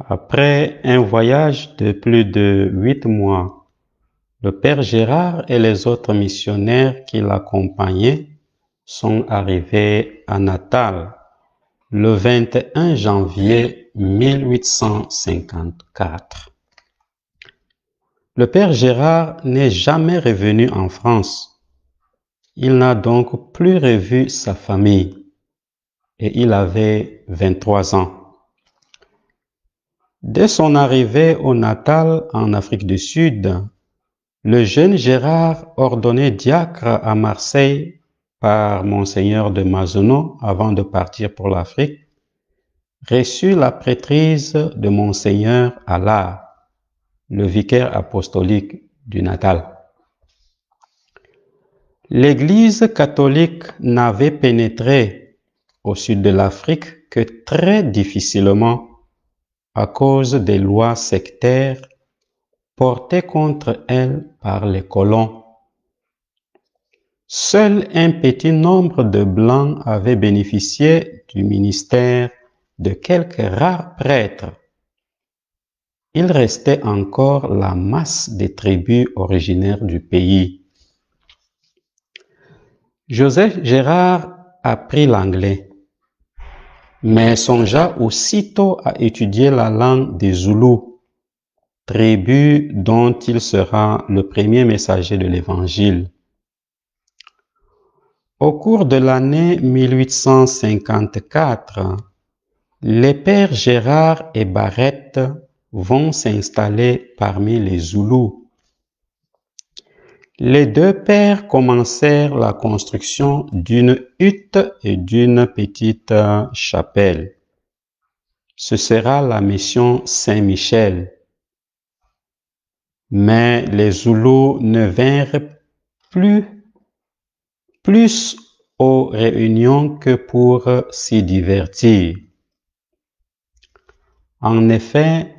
Après un voyage de plus de 8 mois, le père Gérard et les autres missionnaires qui l'accompagnaient sont arrivés à Natal le 21 janvier 1854. Le père Gérard n'est jamais revenu en France. Il n'a donc plus revu sa famille et il avait 23 ans. Dès son arrivée au Natal en Afrique du Sud, le jeune Gérard, ordonné diacre à Marseille par Monseigneur de Mazenod avant de partir pour l'Afrique, reçut la prêtrise de Monseigneur Allard, le vicaire apostolique du Natal. L'Église catholique n'avait pénétré au sud de l'Afrique que très difficilement à cause des lois sectaires portées contre elle par les colons. Seul un petit nombre de Blancs avait bénéficié du ministère de quelques rares prêtres. Il restait encore la masse des tribus originaires du pays. Joseph Gérard apprit l'anglais, mais songea aussitôt à étudier la langue des Zoulous, tribu dont il sera le premier messager de l'Évangile. Au cours de l'année 1854, les pères Gérard et Barrette vont s'installer parmi les Zoulous. Les deux pères commencèrent la construction d'une hutte et d'une petite chapelle. Ce sera la mission Saint-Michel. Mais les Zoulous ne vinrent plus aux réunions que pour s'y divertir. En effet,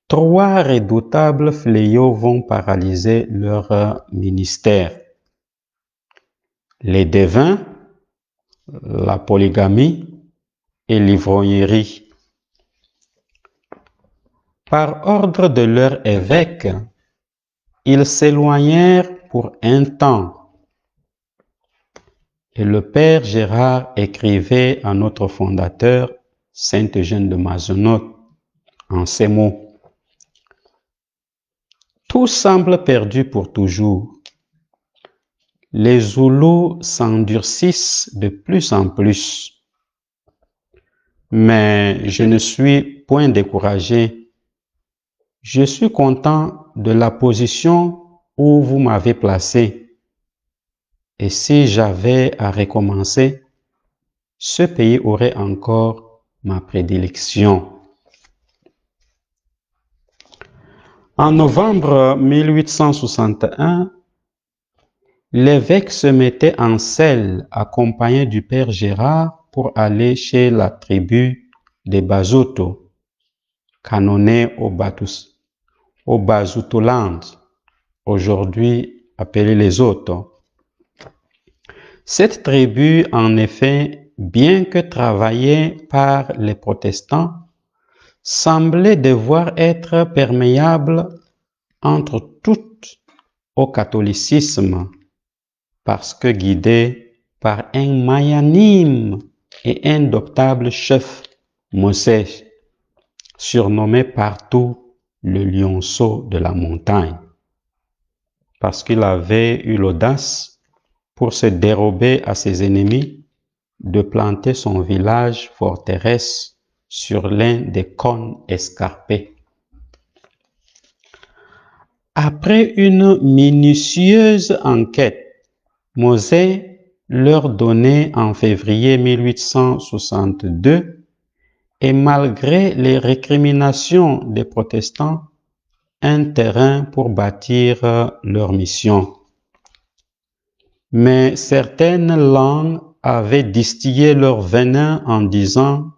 3 redoutables fléaux vont paralyser leur ministère. Les devins, la polygamie et l'ivrognerie. Par ordre de leur évêque, ils s'éloignèrent pour un temps. Et le père Gérard écrivait à notre fondateur, Saint Eugène de Mazenod, en ces mots. Tout semble perdu pour toujours. Les Zoulous s'endurcissent de plus en plus. Mais je ne suis point découragé. Je suis content de la position où vous m'avez placé. Et si j'avais à recommencer, ce pays aurait encore ma prédilection. En novembre 1861, l'évêque se mettait en selle accompagné du père Gérard pour aller chez la tribu des Basuto, canonnés au Basutoland, aujourd'hui appelés les Autos. Cette tribu, en effet, bien que travaillée par les protestants, semblait devoir être perméable entre toutes au catholicisme, parce que guidée par un magnanime et indoctable chef, Mosè, surnommé partout le lionceau de la montagne, parce qu'il avait eu l'audace, pour se dérober à ses ennemis, de planter son village forteresse sur l'un des cônes escarpés. Après une minutieuse enquête, Mosè leur donnait en février 1862, et malgré les récriminations des protestants, un terrain pour bâtir leur mission. Mais certaines langues avaient distillé leur venin en disant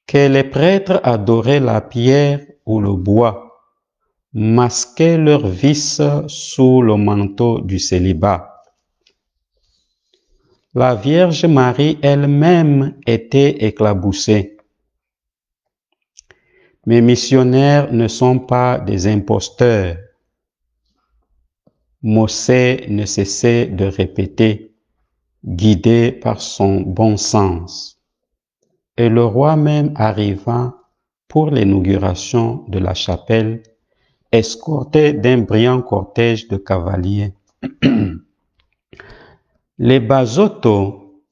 que les prêtres adoraient la pierre ou le bois, masquaient leurs vices sous le manteau du célibat. La Vierge Marie elle-même était éclaboussée. Mes missionnaires ne sont pas des imposteurs. Mosè ne cessait de répéter, guidé par son bon sens. Et le roi même arriva pour l'inauguration de la chapelle, escorté d'un brillant cortège de cavaliers. Les Basotho,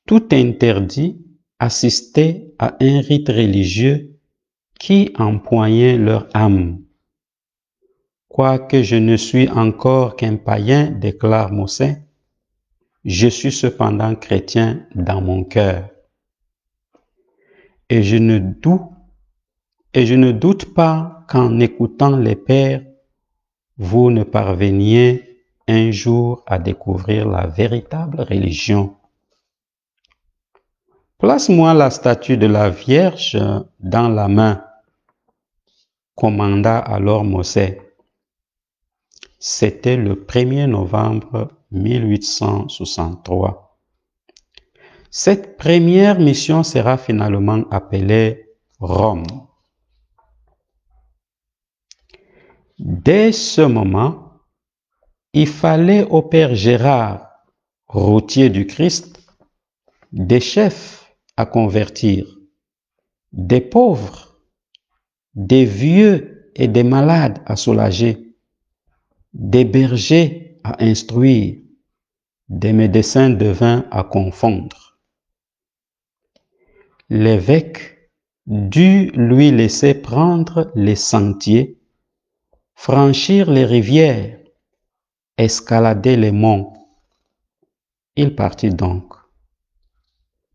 tout interdits, assistaient à un rite religieux qui empoignait leur âme. Quoique je ne suis encore qu'un païen, déclare Mosè, je suis cependant chrétien dans mon cœur. Et je ne doute pas qu'en écoutant les pères, vous ne parveniez un jour à découvrir la véritable religion. Place-moi la statue de la Vierge dans la main, commanda alors Mosè. C'était le 1er novembre 1863. Cette première mission sera finalement appelée Rome. Dès ce moment, il fallait au Père Gérard, routier du Christ, des chefs à convertir, des pauvres, des vieux et des malades à soulager, des bergers à instruire, des médecins devins à confondre. L'évêque dut lui laisser prendre les sentiers, franchir les rivières, escalader les monts. Il partit donc.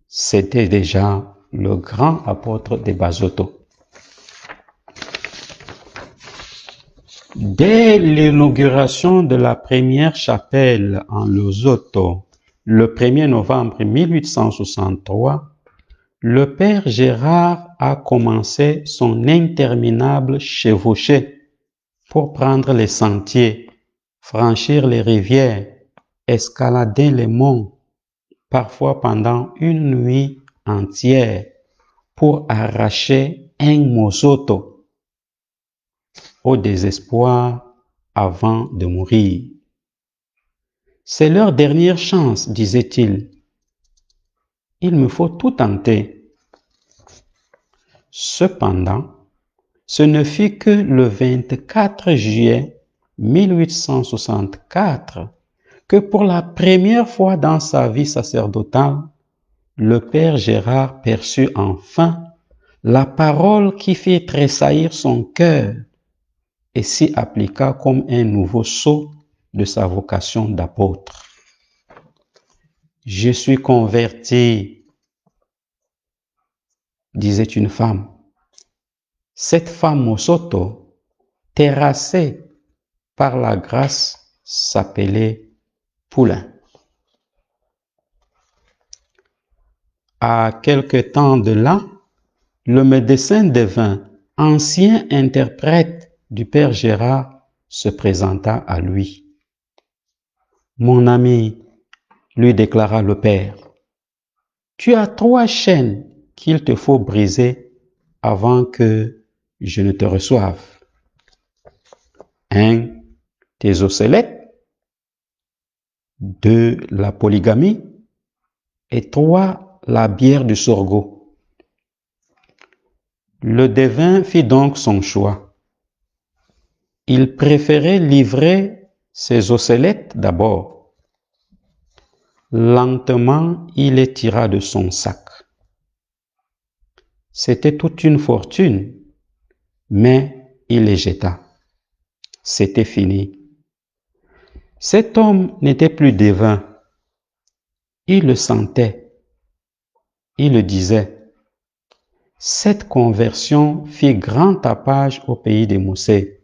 C'était déjà le grand apôtre des Basotho. Dès l'inauguration de la première chapelle en Lesotho, le 1er novembre 1863, le père Gérard a commencé son interminable chevauchée pour prendre les sentiers, franchir les rivières, escalader les monts, parfois pendant une nuit entière, pour arracher un mosoto au désespoir avant de mourir. C'est leur dernière chance, disait-il. Il me faut tout tenter. Cependant, ce ne fut que le 24 juillet 1864 que pour la première fois dans sa vie sacerdotale, le père Gérard perçut enfin la parole qui fit tressaillir son cœur et s'y appliqua comme un nouveau sceau de sa vocation d'apôtre. Je suis converti, disait une femme. Cette femme Mosoto, terrassée par la grâce, s'appelait Poulain. À quelque temps de là, le médecin devint ancien interprète du père Gérard se présenta à lui. Mon ami, lui déclara le père, tu as 3 chaînes qu'il te faut briser avant que je ne te reçoive. 1, tes ocellètes. 2, la polygamie. Et 3, la bière du sorgho. Le devin fit donc son choix. Il préférait livrer ses ocellètes d'abord. Lentement, il les tira de son sac. C'était toute une fortune, mais il les jeta. C'était fini. Cet homme n'était plus devin. Il le sentait. Il le disait. Cette conversion fit grand tapage au pays des Moussets.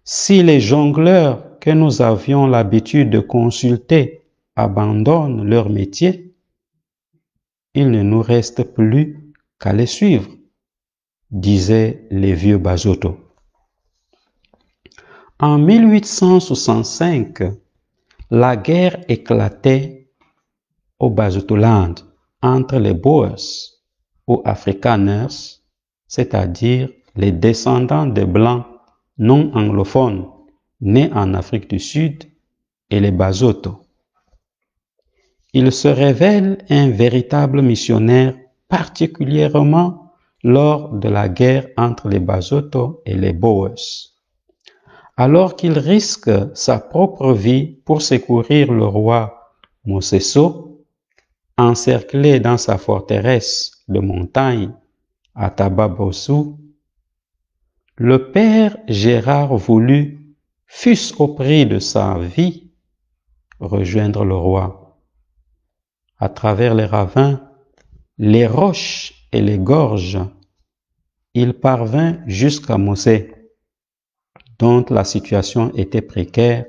Si les jongleurs que nous avions l'habitude de consulter abandonnent leur métier, il ne nous reste plus qu'à les suivre, disaient les vieux Basotho. En 1865, la guerre éclatait au Basotholand entre les Boers ou Afrikaners c'est-à-dire les descendants des Blancs non anglophones nés en Afrique du Sud et les Basotho. Il se révèle un véritable missionnaire, particulièrement lors de la guerre entre les Basotho et les Boers. Alors qu'il risque sa propre vie pour secourir le roi Moseso, encerclé dans sa forteresse de montagne à Tababossou, le père Gérard voulut, fût-ce au prix de sa vie, rejoindre le roi. À travers les ravins, les roches et les gorges, il parvint jusqu'à Mosée, dont la situation était précaire,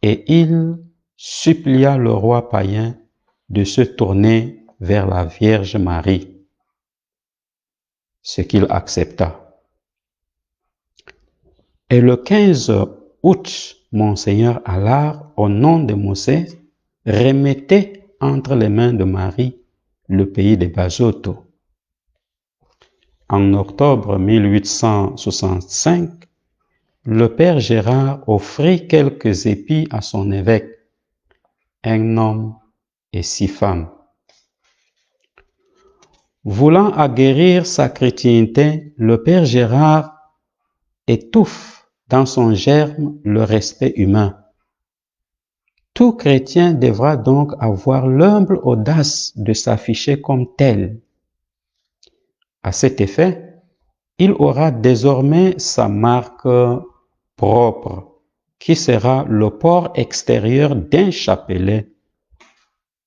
et il supplia le roi païen de se tourner vers la Vierge Marie, ce qu'il accepta. Et le 15 août, Monseigneur Allard, au nom de Mosée, remettait entre les mains de Marie le pays des Basotho. En octobre 1865, le père Gérard offrit quelques épis à son évêque, un homme et 6 femmes. Voulant aguerrir sa chrétienté, le père Gérard étouffe dans son germe le respect humain. Tout chrétien devra donc avoir l'humble audace de s'afficher comme tel. À cet effet, il aura désormais sa marque propre, qui sera le port extérieur d'un chapelet,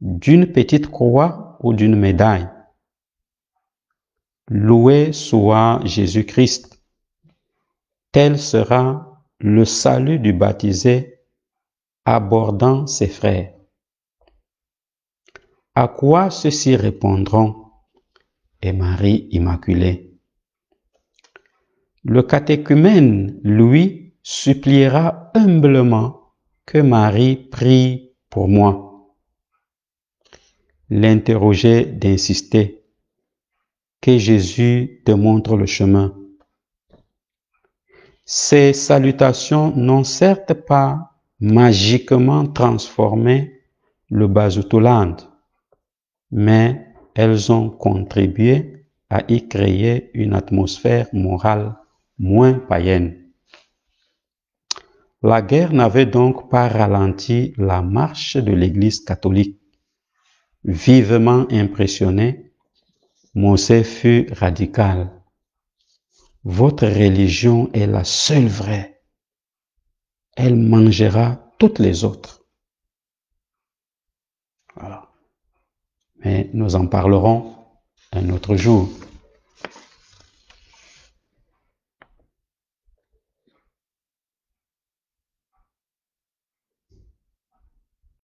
d'une petite croix ou d'une médaille. Loué soit Jésus-Christ. Tel sera le salut du baptisé abordant ses frères. À quoi ceux-ci répondront? Et Marie Immaculée. Le catéchumène, lui, suppliera humblement que Marie prie pour moi. L'interroger d'insister, que Jésus te montre le chemin. Ces salutations n'ont certes pas magiquement transformé le Basotholand, mais elles ont contribué à y créer une atmosphère morale moins païenne. La guerre n'avait donc pas ralenti la marche de l'Église catholique. Vivement impressionné, Mosée fut radical. Votre religion est la seule vraie. Elle mangera toutes les autres. Voilà. Mais nous en parlerons un autre jour.